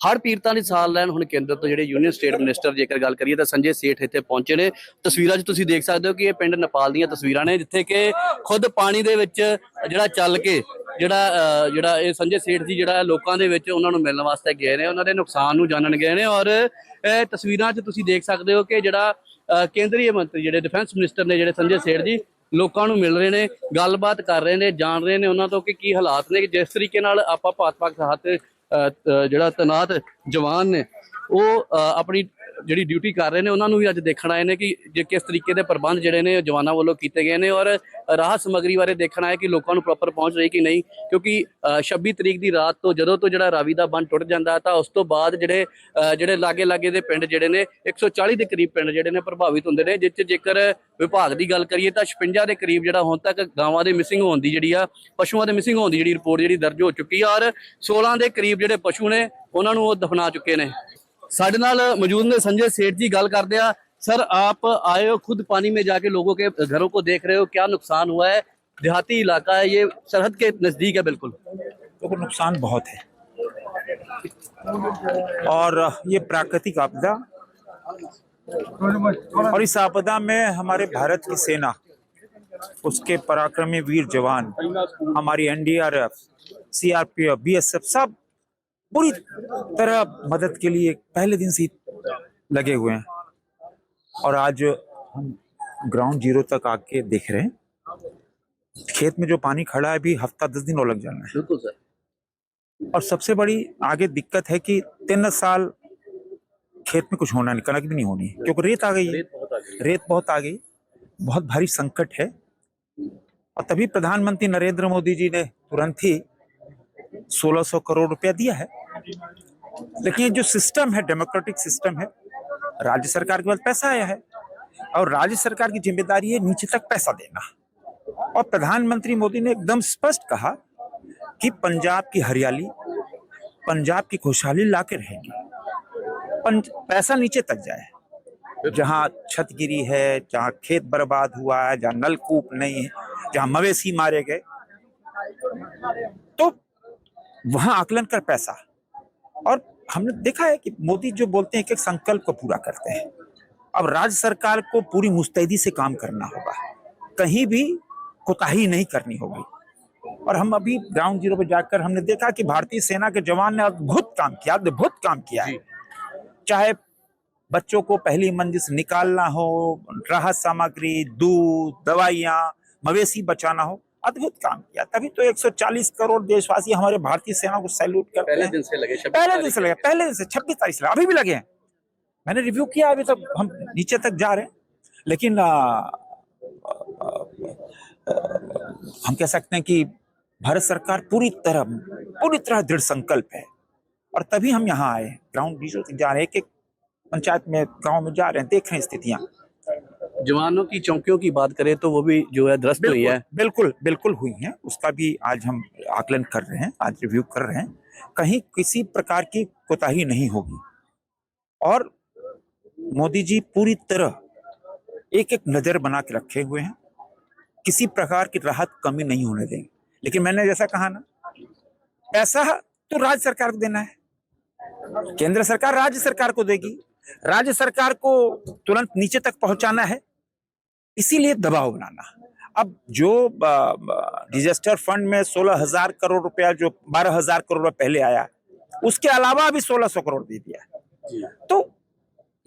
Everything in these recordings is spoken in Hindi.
ਹੜ੍ਹ ਪੀੜਤਾਂ ਦੀ ਸਾਰ ਲੈਣ ਹੁਣ ਕੇਂਦਰ ਤੋਂ ਜਿਹੜੇ ਯੂਨੀਅਨ ਸਟੇਟ ਮਿਨਿਸਟਰ ਜੇਕਰ ਗੱਲ ਕਰੀਏ ਤਾਂ ਸੰਜੇ ਸੇਠ ਇੱਥੇ ਪਹੁੰਚੇ ਨੇ। ਤਸਵੀਰਾਂ 'ਚ ਤੁਸੀਂ ਦੇਖ ਸਕਦੇ ਹੋ ਕਿ ਇਹ ਪਿੰਡ ਨੇਪਾਲ ਦੀਆਂ ਤਸਵੀਰਾਂ ਨੇ, ਜਿੱਥੇ ਕਿ ਖੁਦ ਪਾਣੀ ਦੇ ਵਿੱਚ ਜਿਹੜਾ ਚੱਲ ਕੇ ਜਿਹੜਾ ਇਹ ਸੰਜੇ ਸੇਠ ਜੀ ਜਿਹੜਾ ਲੋਕਾਂ ਦੇ ਵਿੱਚ ਉਹਨਾਂ ਨੂੰ ਮਿਲਣ ਵਾਸਤੇ ਗਏ ਨੇ, ਉਹਨਾਂ ਦੇ ਨੁਕਸਾਨ ਨੂੰ ਜਾਣਨ ਗਏ ਨੇ। ਔਰ ਇਹ ਤਸਵੀਰਾਂ 'ਚ ਤੁਸੀਂ ਦੇਖ ਸਕਦੇ ਹੋ ਕਿ ਜਿਹੜਾ ਕੇਂਦਰੀ ਮੰਤਰੀ ਜਿਹੜੇ ਡਿਫੈਂਸ ਮਿਨਿਸਟਰ ਨੇ ਜਿਹੜੇ ਸੰਜੇ ਸੇਠ ਜੀ ਲੋਕਾਂ ਨੂੰ ਮਿਲ ਰਹੇ ਨੇ, ਗੱਲਬਾਤ ਕਰ ਰਹੇ ਨੇ, ਜਾਣ ਰਹੇ ਨੇ ਉਹਨਾਂ ਤੋਂ ਕਿ ਕੀ ਹਾਲਾਤ ਨੇ, ਕਿ ਜਿਸ ਤਰੀਕੇ ਨਾਲ ਆਪਾਂ ਭਾਰਤ ਹੱਥ ਜਿਹੜਾ ਤੈਨਾਤ ਜਵਾਨ ਨੇ ਉਹ ਆਪਣੀ ਜਿਹੜੀ ਡਿਊਟੀ ਕਰ ਰਹੇ ਨੇ, ਉਹਨਾਂ ਨੂੰ ਵੀ ਅੱਜ ਦੇਖਣ ਆਏ ਨੇ ਕਿ ਜੇ ਕਿਸ ਤਰੀਕੇ ਦੇ ਪ੍ਰਬੰਧ ਜਿਹੜੇ ਨੇ ਜਵਾਨਾਂ ਵੱਲੋਂ ਕੀਤੇ ਗਏ ਨੇ। ਔਰ ਰਾਹਤ ਸਮੱਗਰੀ ਬਾਰੇ ਦੇਖਣ ਆਏ ਕਿ ਲੋਕਾਂ ਨੂੰ ਪ੍ਰੋਪਰ ਪਹੁੰਚ ਰਹੀ ਕਿ ਨਹੀਂ, ਕਿਉਂਕਿ 26 ਤਰੀਕ ਦੀ ਰਾਤ ਤੋਂ ਜਦੋਂ ਤੋਂ ਜਿਹੜਾ ਰਾਵੀ ਦਾ ਬੰਨ੍ਹ ਟੁੱਟ ਜਾਂਦਾ ਤਾਂ ਉਸ ਤੋਂ ਬਾਅਦ ਜਿਹੜੇ ਲਾਗੇ ਦੇ ਪਿੰਡ ਜਿਹੜੇ ਨੇ 140 ਦੇ ਕਰੀਬ ਪਿੰਡ ਜਿਹੜੇ ਨੇ ਪ੍ਰਭਾਵਿਤ ਹੁੰਦੇ ਨੇ, ਜਿਸ 'ਚ ਜੇਕਰ ਵਿਭਾਗ ਦੀ ਗੱਲ ਕਰੀਏ ਤਾਂ 56 ਦੇ ਕਰੀਬ ਜਿਹੜਾ ਹੁਣ ਤੱਕ ਗਾਵਾਂ ਦੇ ਮਿਸਿੰਗ ਹੋਣ ਦੀ ਜਿਹੜੀ ਆ, ਪਸ਼ੂਆਂ ਦੇ ਮਿਸਿੰਗ ਹੋਣ ਦੀ ਜਿਹੜੀ ਰਿਪੋਰਟ ਜਿਹੜੀ ਦਰਜ ਹੋ ਚੁੱਕੀ ਆ। ਔਰ 16 ਦੇ ਕਰੀਬ ਜਿਹੜੇ ਪਸ਼ੂ ਨੇ ਉਹਨਾਂ ਨੂੰ ਉਹ ਦਫਨਾ ਚੁੱਕੇ ਨੇ। साढ़े नाल मौजूद ने संजय सेठ जी, गल करते हैं। सर, आप आए हो खुद पानी में जाके लोगों के घरों को देख रहे हो, क्या नुकसान हुआ है? देहाती इलाका है, ये सरहद के नजदीक है बिल्कुल, तो नुकसान बहुत है और ये प्राकृतिक आपदा, और इस आपदा में हमारे भारत की सेना, उसके पराक्रमी वीर जवान, हमारी एनडीआरएफ, सीआरपीएफ, बीएसएफ सब पूरी तरह मदद के लिए पहले दिन से लगे हुए हैं। और आज हम ग्राउंड जीरो तक आके देख रहे हैं, खेत में जो पानी खड़ा है अभी हफ्ता 10 दिन और लग जाना है। बिल्कुल सर। और सबसे बड़ी आगे दिक्कत है कि 3 साल खेत में कुछ होना नहीं, कनक भी नहीं होनी, क्योंकि रेत आ गई है, रेत बहुत आ गई, बहुत भारी संकट है। और तभी प्रधानमंत्री नरेंद्र मोदी जी ने तुरंत ही 1600 करोड़ रुपया दिया है। लेकिन ये जो सिस्टम है, डेमोक्रेटिक सिस्टम है, राज्य सरकार के पास पैसा आया है और राज्य सरकार की जिम्मेदारी है नीचे तक पैसा देना। और प्रधानमंत्री मोदी ने एकदम स्पष्ट कहा कि पंजाब की हरियाली, पंजाब की खुशहाली लाके रहेगी, पैसा नीचे तक जाए। जहां छत गिरी है, जहां खेत बर्बाद हुआ है, जहां नलकूप नहीं है, जहां मवेशी मारे गए, तो वहां आकलन कर पैसा। और हमने देखा है कि मोदी जो बोलते हैं कि संकल्प को पूरा करते हैं। अब राज्य सरकार को पूरी मुस्तैदी से काम करना होगा, कहीं भी कोताही नहीं करनी होगी। और हम अभी ग्राउंड जीरो पर जाकर हमने देखा कि भारतीय सेना के जवान ने अद्भुत काम किया, अद्भुत काम किया है। चाहे बच्चों को पहली मंजिल से निकालना हो, राहत सामग्री, दूध, दवाइयां, मवेशी बचाना हो, अद्भुत काम किया। तभी तो 140 करोड़ देशवासी हमारे भारतीय सेना को सैल्यूट करते हैं। पहले दिन से लगे, पहले दिन से लगे, पहले दिन से 26 तारीख से अभी भी लगे हैं। मैंने रिव्यू किया, अभी तक हम नीचे तक जा रहे हैं। लेकिन हम कह सकते हैं कि भारत सरकार पूरी तरह दृढ़ संकल्प है। और तभी हम यहाँ आए, ग्राउंड जीरो जा रहे हैं, एक पंचायत में, गांव में जा रहे हैं, देख रहे हैं स्थितियां। जवानों की चौकियों की बात करें तो वो भी जो है ध्वस्त हुई है। बिल्कुल हुई हैं, उसका भी आज हम आकलन कर रहे हैं, आज रिव्यू कर रहे हैं। कहीं किसी प्रकार की कोताही नहीं होगी और मोदी जी पूरी तरह एक नजर बना के रखे हुए हैं, किसी प्रकार की राहत कमी नहीं होने देंगे। लेकिन मैंने जैसा कहा ना, पैसा तो राज्य सरकार को देना है, केंद्र सरकार राज्य सरकार को देगी, राज्य सरकार को तुरंत नीचे तक पहुंचाना है, इसीलिए दबाव बनाना। अब जो डिजास्टर फंड में 16,000 करोड़ रुपया, जो 12,000 करोड़ रुपया पहले आया, उसके अलावा अभी 1600 करोड़ दे दिया। तो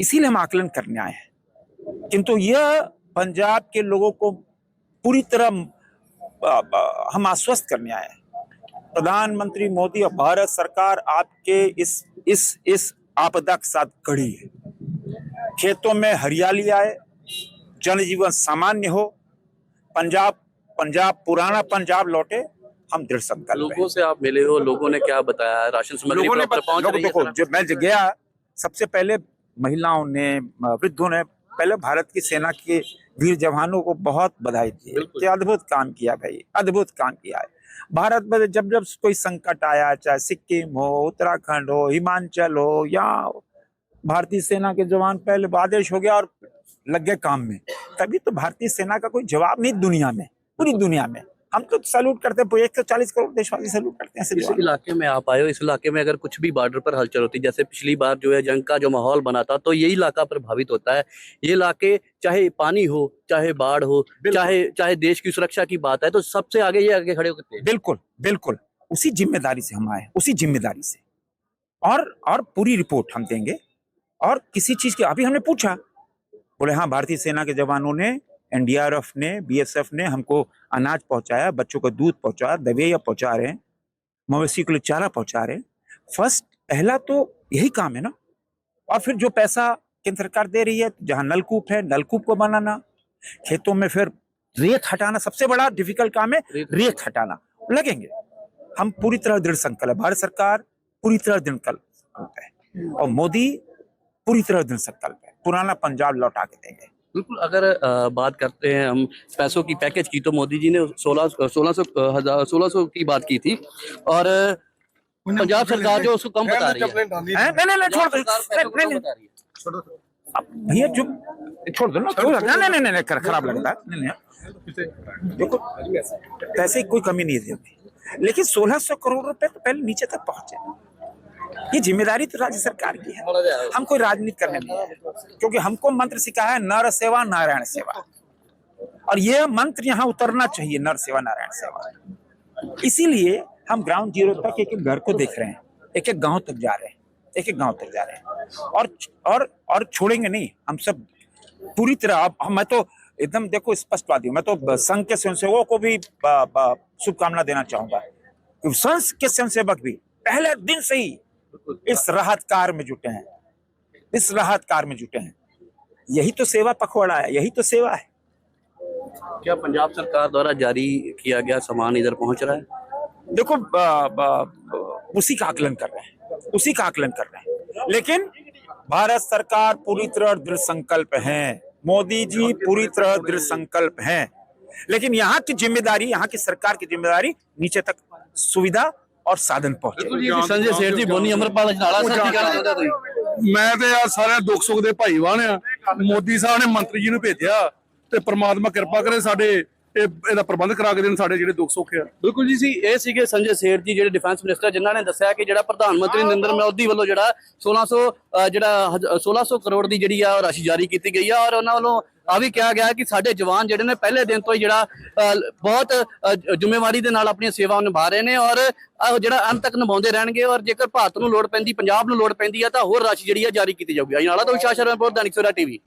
इसीलिए हम आकलन करने आए हैं। किंतु यह पंजाब के लोगों को पूरी तरह हम आश्वस्त करने आए हैं। प्रधानमंत्री मोदी और भारत सरकार आपके इस आपदा के साथ खड़ी है। खेतों में हरियाली आए, जनजीवन सामान्य हो, पंजाब पुराना पंजाब लौटे, हम दृढ़ संकल्प। लोगों से आप मिले हो, लोगों ने क्या बताया? राशन सामग्री पहुंच रही है? देखो, जब मैं गया, सबसे पहले महिलाओं ने, वृद्धों ने पहले भारत की सेना के वीर जवानों को बहुत बधाई दी कि अद्भुत काम किया भाई, अद्भुत काम किया है। भारत में जब कोई संकट आया, चाहे सिक्किम हो, उत्तराखंड हो, हिमाचल हो, या भारतीय सेना के जवान पहले आदेश हो गया और लग गए काम में। तभी तो भारतीय सेना का कोई जवाब नहीं दुनिया में, पूरी दुनिया में। हम तो सैल्यूट करते हैं, 140 करोड़ देशवासी सैल्यूट करते हैं ऐसे इस जवानों को। इलाके में आप आए हो, इस इलाके में अगर कुछ भी बॉर्डर पर हलचल होती, जैसे पिछली बार जो है जंग का जो माहौल बना था, तो यही इलाका प्रभावित होता है। ये इलाके चाहे पानी हो, चाहे बाढ़ हो, चाहे देश की सुरक्षा की बात है, तो सबसे आगे ये आगे खड़े होते हैं। बिल्कुल बिल्कुल, उसी जिम्मेदारी से हम आए, उसी जिम्मेदारी से। और पूरी रिपोर्ट हम देंगे। और किसी चीज की अभी हमने पूछा, बोले हाँ भारतीय सेना के जवानों ने, एनडीआरएफ ने, बीएसएफ ने हमको अनाज पहुंचाया, बच्चों को दूध पहुंचाया, दवाइयां पहुंचा रहे हैं, मवेशी के लिए चारा पहुंचा रहे हैं। फर्स्ट पहला तो यही काम है ना। और फिर जो पैसा केंद्र सरकार दे रही है, जहां नलकूप है, नलकूप को बनाना, खेतों में फिर रेत हटाना, सबसे बड़ा डिफिकल्ट काम है रेत हटाना, लगेंगे। हम पूरी तरह दृढ़ संकल्प है, भारत सरकार पूरी तरह दृढ़ संकल्प है, और मोदी पूरी तरह दृढ़ संकल्प है, पुराना पंजाब लौटा के देंगे। बिल्कुल। अगर बात करते हैं हम पैसों की, पैकेज की, तो मोदी जी ने 1600 की बात की थी, और पंजाब सरकार जो उसको कम बता रही है। नहीं छोड़ दो, भैया जो छोड़ दो ना, नहीं खराब लगता है। नहीं देखो, पैसे की कोई कमी नहीं है, लेकिन 1600 करोड़ रुपए तो पहले नीचे तक पहुंचे। ये जिम्मेदारी तो राज्य सरकार की है, हम कोई राजनीति करने नहीं है, क्योंकि हमको मंत्र सिखाया है नर सेवा नारायण सेवा, और ये मंत्र यहाँ उतरना चाहिए, नर सेवा नारायण सेवा। इसीलिए हम ग्राउंड जीरो तक एक एक घर को देख रहे हैं, एक एक गांव तक जा रहे हैं, एक एक गांव तक जा रहे हैं, और छोड़ेंगे नहीं हम सब पूरी तरह। अब मैं तो एकदम देखो स्पष्टवादी हूं, मैं तो संघ के स्वयंसेवकों को भी शुभकामना देना चाहूंगा, संघ के स्वयंसेवक भी पहले दिन से ही इस राहत कार्य में जुटे हैं, इस राहत कार्य में जुटे हैं। यही तो सेवा पखवाड़ा है, यही तो सेवा है। क्या पंजाब सरकार द्वारा जारी किया गया सामान इधर पहुंच रहा है? देखो उसी का आकलन कर रहे हैं, उसी का आकलन कर रहे हैं, लेकिन भारत सरकार पूरी तरह दृढ़ संकल्प है, मोदी जी पूरी तरह दृढ़ संकल्प हैं, लेकिन यहाँ की जिम्मेदारी, यहाँ की सरकार की जिम्मेदारी नीचे तक सुविधा और साधन पहुंचे। संजय सेठ जी, बोनी अमरपाल अजनाला सर की ਗੱਲ ਚਾਹੁੰਦਾ ਤੁਸੀਂ? मैं तो यार सारे दुख सुख दे भाईवान आ। मोदी साहब ने मंत्री जी ਨੂੰ ਭੇਜਿਆ ਤੇ ਪ੍ਰਮਾਤਮਾ ਕਿਰਪਾ ਕਰੇ ਸਾਡੇ ਇਹਦਾ ਪ੍ਰਬੰਧ ਕਰਾ ਕੇ ਦੇਣ ਸਾਡੇ ਜਿਹੜੇ ਦੁੱਖ ਸੁੱਖ ਆ। ਬਿਲਕੁਲ ਜੀ, ਇਹ ਸੀਗੇ ਸੰਜੇ ਸੇਠ ਜੀ, ਜਿਹੜੇ ਡਿਫੈਂਸ ਮਿਨਿਸਟਰ, ਜਿਨ੍ਹਾਂ ਨੇ ਦੱਸਿਆ ਕਿ ਜਿਹੜਾ ਪ੍ਰਧਾਨ ਮੰਤਰੀ ਨਰਿੰਦਰ ਮੋਦੀ ਵੱਲੋਂ ਜਿਹੜਾ 1600 ਕਰੋੜ ਦੀ ਜਿਹੜੀ ਆ ਰਾਸ਼ੀ ਜਾਰੀ ਕੀਤੀ ਗਈ ਆ, ਔਰ ਉਹਨਾਂ ਵੱਲੋਂ ਆ ਵੀ ਕਿਹਾ ਗਿਆ ਕਿ ਸਾਡੇ ਜਵਾਨ ਜਿਹੜੇ ਨੇ ਪਹਿਲੇ ਦਿਨ ਤੋਂ ਹੀ ਜਿਹੜਾ ਬਹੁਤ ਜ਼ਿੰਮੇਵਾਰੀ ਦੇ ਨਾਲ ਆਪਣੀਆਂ ਸੇਵਾਵਾਂ ਨਿਭਾ ਰਹੇ ਨੇ, ਔਰ ਜਿਹੜਾ ਅੰਤ ਤੱਕ ਨਿਭਾਉਂਦੇ ਰਹਿਣਗੇ, ਔਰ ਜੇਕਰ ਭਾਰਤ ਨੂੰ ਲੋੜ ਪੈਂਦੀ, ਪੰਜਾਬ ਨੂੰ ਲੋੜ ਪੈਂਦੀ ਆ, ਤਾਂ ਹੋਰ ਰਾਸ਼ੀ ਜਿਹੜੀ ਆ ਜਾਰੀ ਕੀਤੀ ਜਾਊਗੀ। ਅਜਨਾਲਾ ਤੋਂ ਵਿਸ਼ਾਲ ਸ਼ਰਮਾ ਰਿਪੋਰਟ, ਦੈਨਿਕ ਸਵੇਰਾ ਟੀਵੀ।